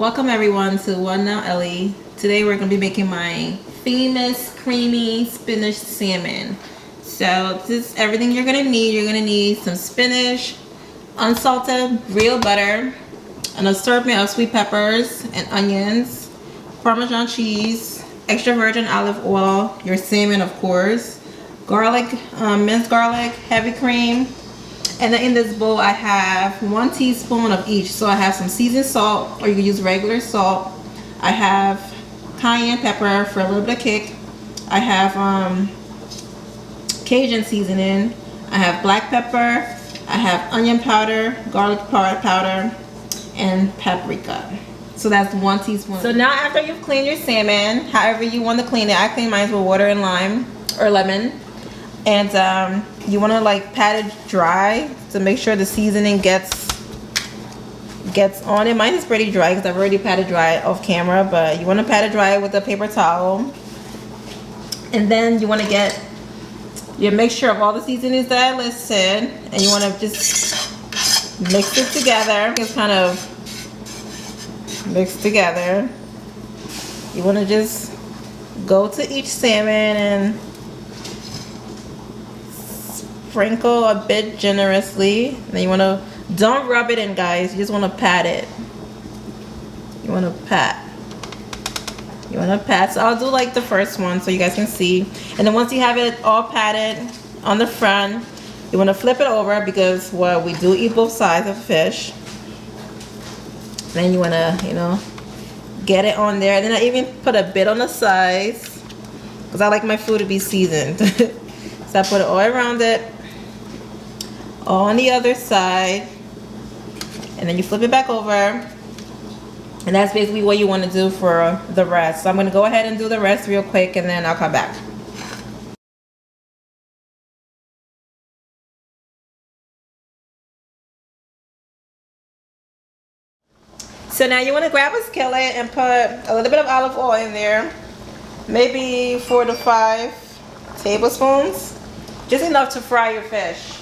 Welcome everyone to Wahnowellie. Today we're going to be making my famous creamy spinach salmon. So this is everything you're going to need. You're going to need some spinach, unsalted real butter, an assortment of sweet peppers and onions, Parmesan cheese, extra virgin olive oil, your salmon of course, garlic, minced garlic, heavy cream. And then in this bowl I have 1 teaspoon of each. So I have some seasoned salt, or you can use regular salt. I have cayenne pepper for a little bit of kick. I have Cajun seasoning. I have black pepper. I have onion powder, garlic powder, and paprika. So that's 1 teaspoon. So now after you've cleaned your salmon, however you want to clean it, I clean mine with water and lime or lemon. And you want to like pat it dry to make sure the seasoning gets on it. Mine is pretty dry because I've already patted dry off camera, but you want to pat it dry with a paper towel. And then you want to get your mixture of all the seasonings that I listed, and you want to just mix it together. It's kind of mixed together. You want to just go to each salmon and sprinkle a bit generously. Then you want to, don't rub it in guys, you just want to pat it. You want to pat. So I'll do like the first one so you guys can see. And then once you have it all patted on the front, you want to flip it over because well, we do eat both sides of fish. Then you want to, get it on there. And then I even put a bit on the sides because I like my food to be seasoned. So I put it all around it, all on the other side, and then you flip it back over, and that's basically what you want to do for the rest. So I'm going to go ahead and do the rest real quick, and then I'll come back. So now you want to grab a skillet and put a little bit of olive oil in there, maybe 4 to 5 tablespoons, just enough to fry your fish.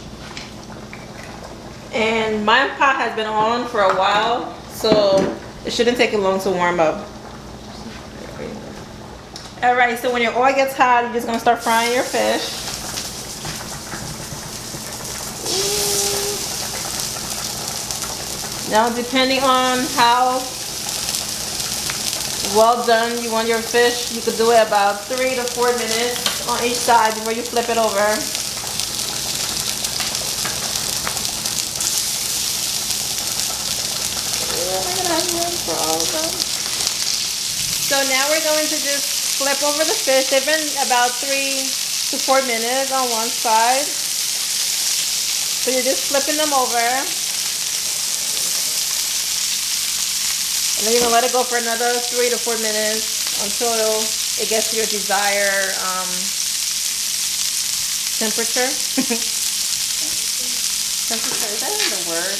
And my pot has been on for a while, so it shouldn't take it long to warm up. Alright, so when your oil gets hot, you're just going to start frying your fish. Now depending on how well done you want your fish, you could do it about 3 to 4 minutes on each side before you flip it over. So now we're going to just flip over the fish. They've been about 3 to 4 minutes on one side. So you're just flipping them over. And then you're going to let it go for another 3 to 4 minutes until it gets to your desired temperature. Temperature, is that even the word?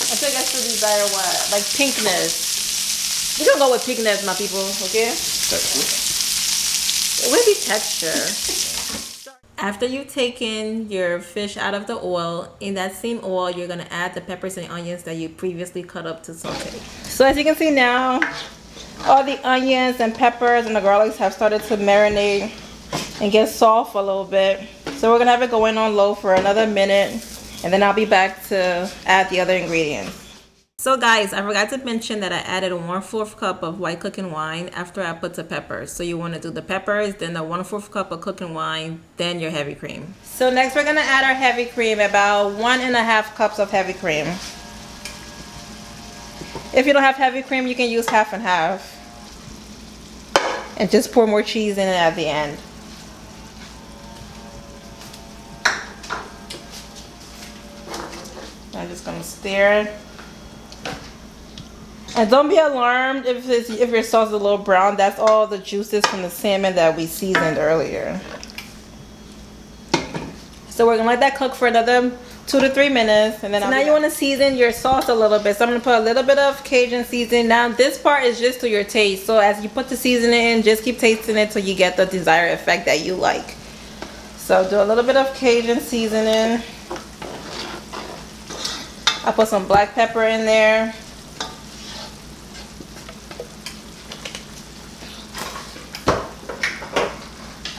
Until it gets to the desired what? Like pinkness. We're going to go with pinkness, my people, okay? Texture. It would be texture. After you've taken your fish out of the oil, in that same oil, you're going to add the peppers and onions that you previously cut up to saute. So as you can see now, all the onions and peppers and the garlics have started to marinate and get soft a little bit. So we're going to have it going on low for another minute, and then I'll be back to add the other ingredients. So guys, I forgot to mention that I added 1/4 cup of white cooking wine after I put the peppers. So you want to do the peppers, then the 1/4 cup of cooking wine, then your heavy cream. So next we're going to add our heavy cream, about 1.5 cups of heavy cream. If you don't have heavy cream, you can use half and half. And just pour more cheese in it at the end. I'm just going to stir it. And don't be alarmed if your sauce is a little brown. That's all the juices from the salmon that we seasoned earlier. So we're going to let that cook for another 2 to 3 minutes. And then now you want to season your sauce a little bit. So I'm going to put a little bit of Cajun seasoning. Now this part is just to your taste. So as you put the seasoning in, just keep tasting it till you get the desired effect that you like. So do a little bit of Cajun seasoning. I put some black pepper in there.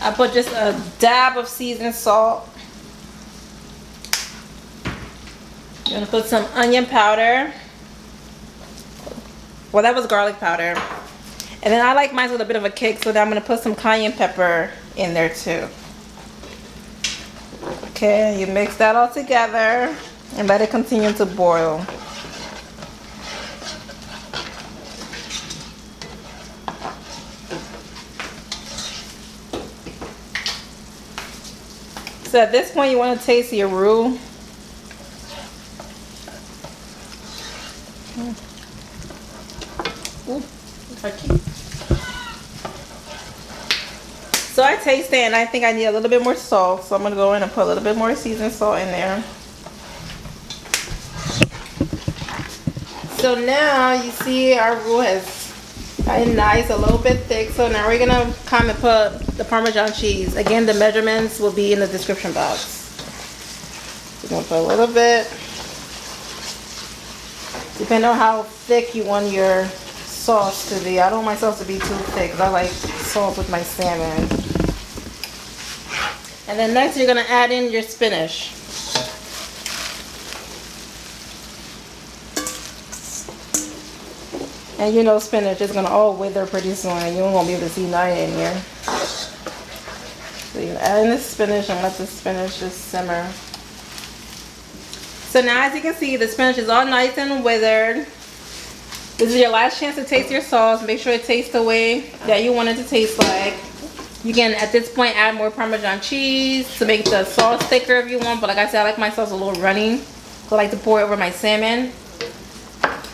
I put just a dab of seasoned salt. I'm gonna put some onion powder. Well, that was garlic powder. And then I like mine with a bit of a kick, so then I'm gonna put some cayenne pepper in there too. Okay, you mix that all together and let it continue to boil. So at this point you want to taste your roux. Ooh, touchy. So I taste it and I think I need a little bit more salt. So I'm going to go in and put a little bit more seasoned salt in there. So now you see our roux has gotten nice, a little bit thick. So now we're going to come and put the Parmesan cheese. Again, the measurements will be in the description box. We're going to put a little bit. Depending on how thick you want your sauce to be. I don't want my sauce to be too thick because I like salt with my salmon. And then next you're going to add in your spinach. And you know spinach is going to all wither pretty soon and you won't be able to see nothing in here. So you add in the spinach and let the spinach just simmer. So now as you can see, the spinach is all nice and withered. This is your last chance to taste your sauce. Make sure it tastes the way that you want it to taste like. You can at this point add more Parmesan cheese to make the sauce thicker if you want. But like I said, I like my sauce a little runny. So I like to pour it over my salmon.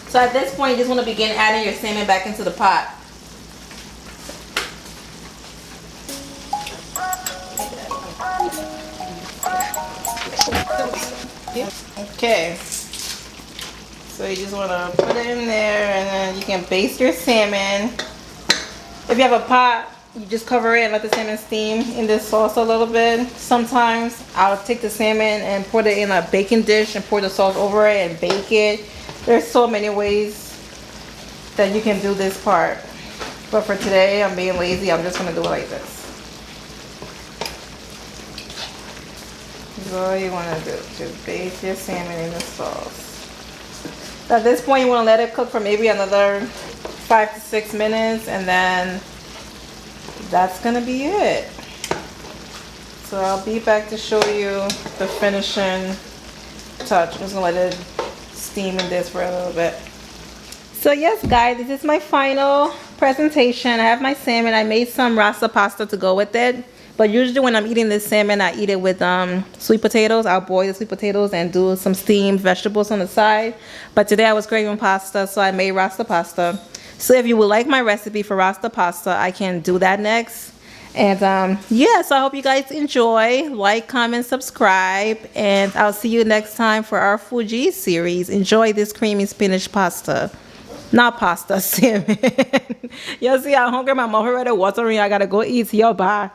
So at this point, you just want to begin adding your salmon back into the pot. Okay. So you just want to put it in there and then you can baste your salmon. If you have a pot, you just cover it and let the salmon steam in this sauce a little bit. Sometimes I'll take the salmon and put it in a baking dish and pour the sauce over it and bake it. There's so many ways that you can do this part. But for today, I'm being lazy. I'm just going to do it like this. That's all you want to do. Just bake your salmon in the sauce. At this point, you want to let it cook for maybe another 5 to 6 minutes. And then that's going to be it. So I'll be back to show you the finishing touch. I'm just going to let it steam in this for a little bit. So yes guys, this is my final presentation. I have my salmon. I made some rasta pasta to go with it, but usually when I'm eating this salmon, I eat it with sweet potatoes. I'll boil the sweet potatoes and do some steamed vegetables on the side. But today I was craving pasta, so I made rasta pasta. So if you would like my recipe for rasta pasta, I can do that next. And yeah, so I hope you guys enjoy. Like, comment, subscribe, and I'll see you next time for our FoodGee series. Enjoy this creamy spinach pasta. Not pasta, salmon. Y'all see how hungry my mouth already watering. I gotta go eat. Y'all bye.